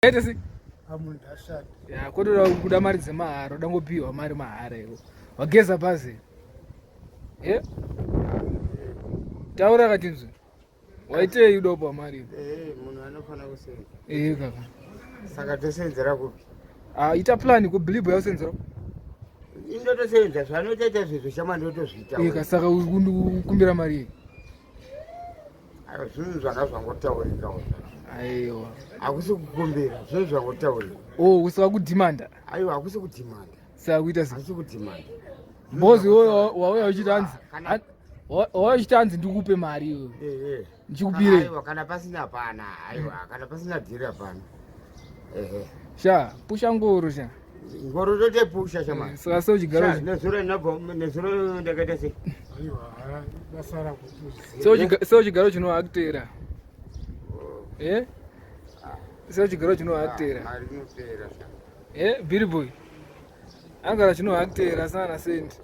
Ete si? Amuntu ashada. Ya, kodwa kuda mari dzemahara, udangopiwa mari mahara iwo. Wageza pasi. Taura katinzwi. Waitei udopa mari? Munhu anofana kusenza. Kaka. Saka tosenzera kupi? Ita plan kubhilibhu yausenzera? Indotosenza zvanotoita zvizvo shama ndotozviita. Saka kumbira mari iyi. Ayo zvinhu zvanga zvangotaurika. Aiwa. Hakusi kukumbira, zvinhu zvangotaurika. Usaka kudhimanda? Aiwa, hakusi kudhimanda. Saka kuita sei? Hakusi kudhimanda. Mbozi wauya uchiti hanzi. Wauya uchiti hanzi ndikupe mari iwe. Ndikupire. Aiwa, kana pasina pana. Aiwa, kana pasina dhira pana. Sha, pusha ngoro sha. Ngoro tote pusha shama. Saka so chigaro. Nezuro ndakaita sei? Aiwa, basara kuti. So chigaro chinoakutera. So chigaro chinoakutera. Mari inopera. Billy boy. Angara chinoakutera sana sendi.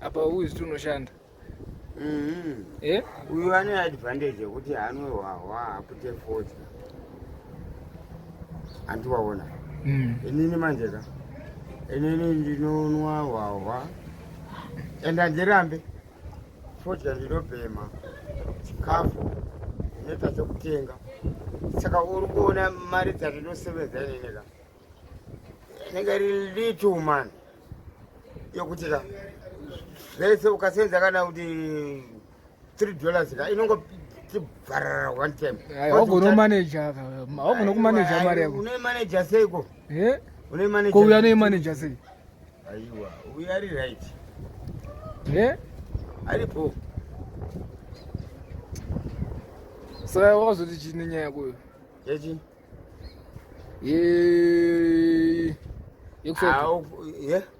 Apa Hughes tunoshanda. Uyu ane advantage yekuti haanohwahwa apute 40. Andiwaona. Inini manjeka. Inini ndinonwa hwahwa. Enda ndirambe. 40 ndinobhema. Chikafu. Ndinoita chekutenga. Saka uri kuona mari dzatinosevenza ineneka. Inenge riri little man. Yokuti ka. Zvese ukasenza kana kuti $3 ka inongo tibvarara one time. Wagono manager mari yako. Une manager seiko? Une manager. Ko uya ne manager sei? Aiwa, uya ari right. Aripo. Saka wakazoti chini nyaya yako. Yechi?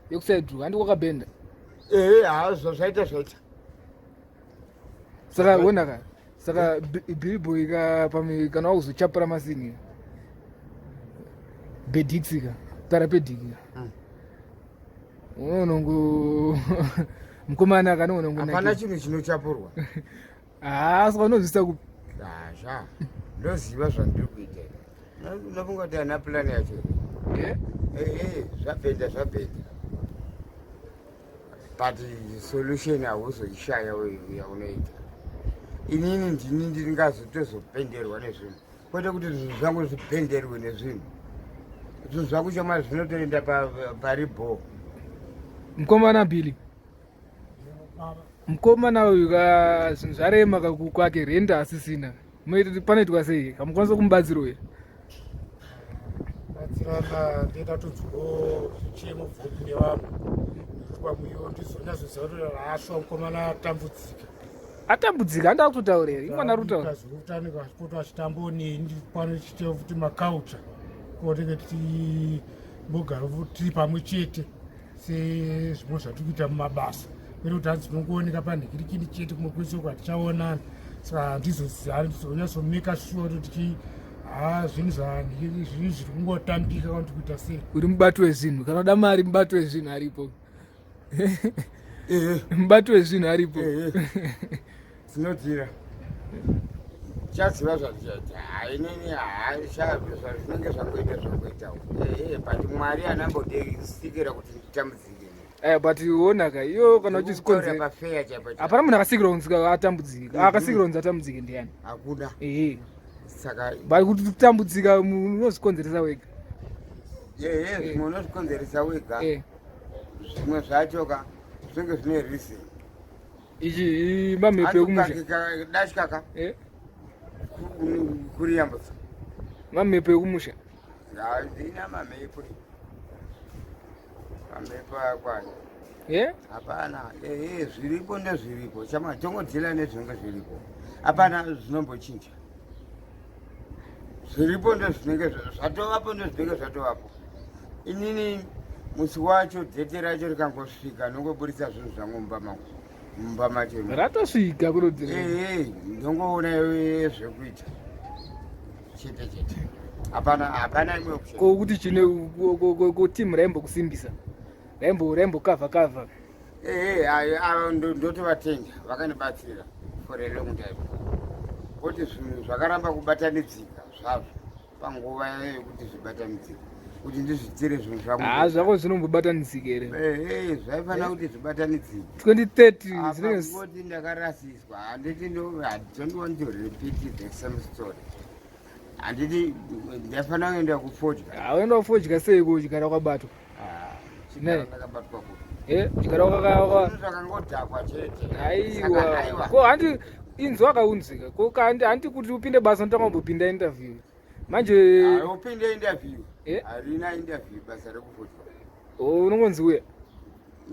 Yekusaidu, handi wakabhenda. Zvaita. Saka wonaka. Saka Billy kana wakuzochapura masini. Bedixika, tarapedika. Unongo mkomana kana unongo. Hapana chinhu chinochapurwa. Saka unozvisa kupi? Sha. Ndoziva zvandiri kuita. Unofunga kuti hana plan yacho. Zvabhenda. But solution hauzoishaya yaunoita. Inini ndini ndingazotozopenderwa nezvinhu. Kwete kuti zvinhu zvangu zvipenderwe nezvinhu. Zvinhu zvangu chama zvinotoenda paribho. Mkomana Billy. Mkomana uyu zvinhu zvarema kwake renda asisina. Panoitwa sei? Hamukwanisa kumubatsira here? Batsirana ndeta todzwo zvichemo bvoti nevanhu. Kwamuyo ndizonyazoziva kuti rasva mukomana atambudzika. Atambudzika handa kutotaura here? Imwana rutaura. Kazveutano kasipota achitambonei ndipano chitevo kuti makaucha. Kotenge timbogara tiri pamwe chete sezvimwe zvatiri kuita mumabasa. Kwete kuti hanzi tinongooneka panhekirikini chete kumwe kwese uko hatichaonana. Saka handizonyazomeka sure kuti zvinhu zviri kungotambika kana kuti kuita sei. Uri mubati wezvinhu, kana uda mari mubati wezvinhu aripo. Mubati wezvinhu aripo. Zvinodhira. Chaziva zvazvichaita. Inini zvinenge zvangoita. But Mwari anambodesikira kuti nditambudzike. But wonaka iyo kana uchizvikonzera. Hapana munhu akasikira kunzi atambudzika. Akasikira kunzi atambudzike ndiani? Hakuna. Saka kuti kutambudzika unozvikonzeresa wega. Zvimwe unozvikonzeresa wega. Zvimwe zvacho zvinenge zvine reason. Ichi mamhepo ekumusha. Dashi kaka. Kuriyambutsa. Mamhepo ekumusha. Ndina mamhepo. Mamhepo akwana. Hapana. Zviripo ndezviripo. Chama tongodzila nezvinenge zviripo. Hapana zvinombochinja. Zviripo ndezvinenge zvatovapo ndezvinenge zvatovapo. Inini musi wacho dhete racho rikangosvika nongoburitsa zvinhu zvangu mumba macho. Ratosvika kurodzera. Ndongoona zvekuita. Chete. Hapana imwe option. Kuti chine team raimbo kusimbisa. Raimbo cover. Ndotovatenga vakanibatsira for a long time. Kuti zvinhu zvakaramba kubatanidzika zvazvo. panguva yekuti zvibatanidzike kuti ndizvitire zvinhu zvangu zvako zvinombobatanidzika here zvaifanira kuti zvibatanidzike 2030 zvinenge ndakarasiswa handiti don't want to repeat the same story handiti ndafanira kuenda kufodya uenda kufodya seiko chigara kwabatwa ndakabatwa chigara zvakangodhakwa chete aiwa ko handi inzwa akaunzika ko handi kuti upinde basa unotanga kumbopinda interview manje upinde interview harina interview basa rekufodya unongonzi uya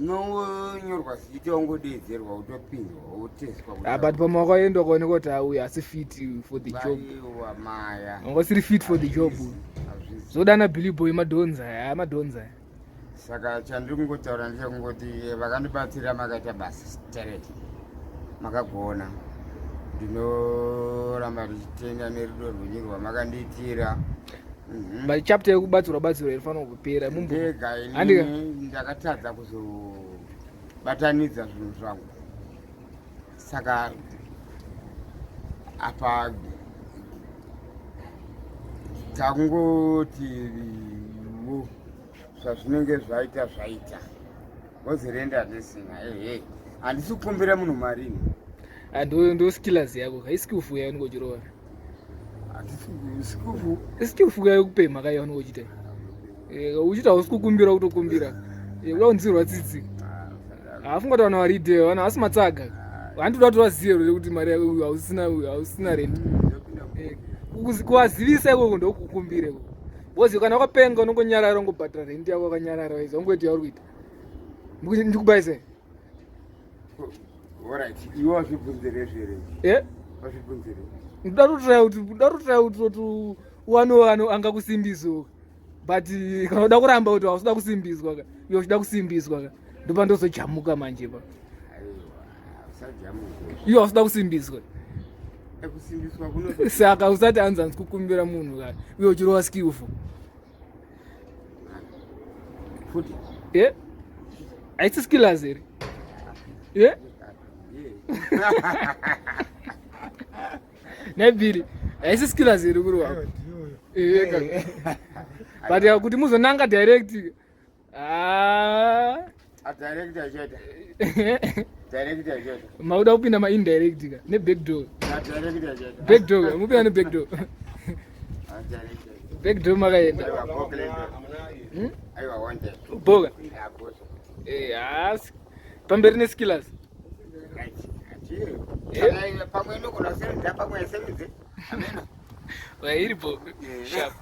nonyorwa zita ungodedzerwa utopindwa uteswa but pamaoko aenda kuoneka kuti auya asi fit for the job maya ungasiri fit for the job zodana Billy Boy madonza saka chandiri kungotaura ndechekungoti vakandibatsira makaita basa straight makagona ndinoramba ndichitenda nerudo rwenyu rwamakandiitira but chapter yekubatsirwa inofanira kupera ndega ini ndakatadza kuzobatanidza zvinhu zvangu saka apa takungoti zvazvinenge zvaita wozirenda ndisina handisi kukumbira munhu marini ndo skills yako haisikufu yaunongochirova skillful yekupema kai yaunongochita uchita hausi kukumbira kutokumbira udaunzirwa tsitsi hafunga kuti vanhu varide vanhu hasi matsaga handitoda kuti vazive rekuti mari yako uyu hausina rent kuvazivisa ikoko ndokukumbire bozi kana wakapenga unongonyarara ungobhadhara rent yako wakanyarara waiza ungoiti yauri kuita ndikubaise iwe wazvibvunzire zvere wazvibvunzire ndoda kuti uwane angakusimbiso but kana uda kuramba kuti hausuda kusimbiswa iwe uchida kusimbiswa ndopa ndozojamuka manje pa iwe hausuda kusimbiswa saka usati anzanzi kukumbira munhu ka iwe uchirova skillful futi haisi skills here nebhiri haisi skills here kuri wako but kuti muzonanga direct mauda kupinda maindirect ka nebackdoor mupinda nebackdoor backdoor makaenda boga pamberi neskills pamwe nogona kusevenza pamwe asevenze iripo sharp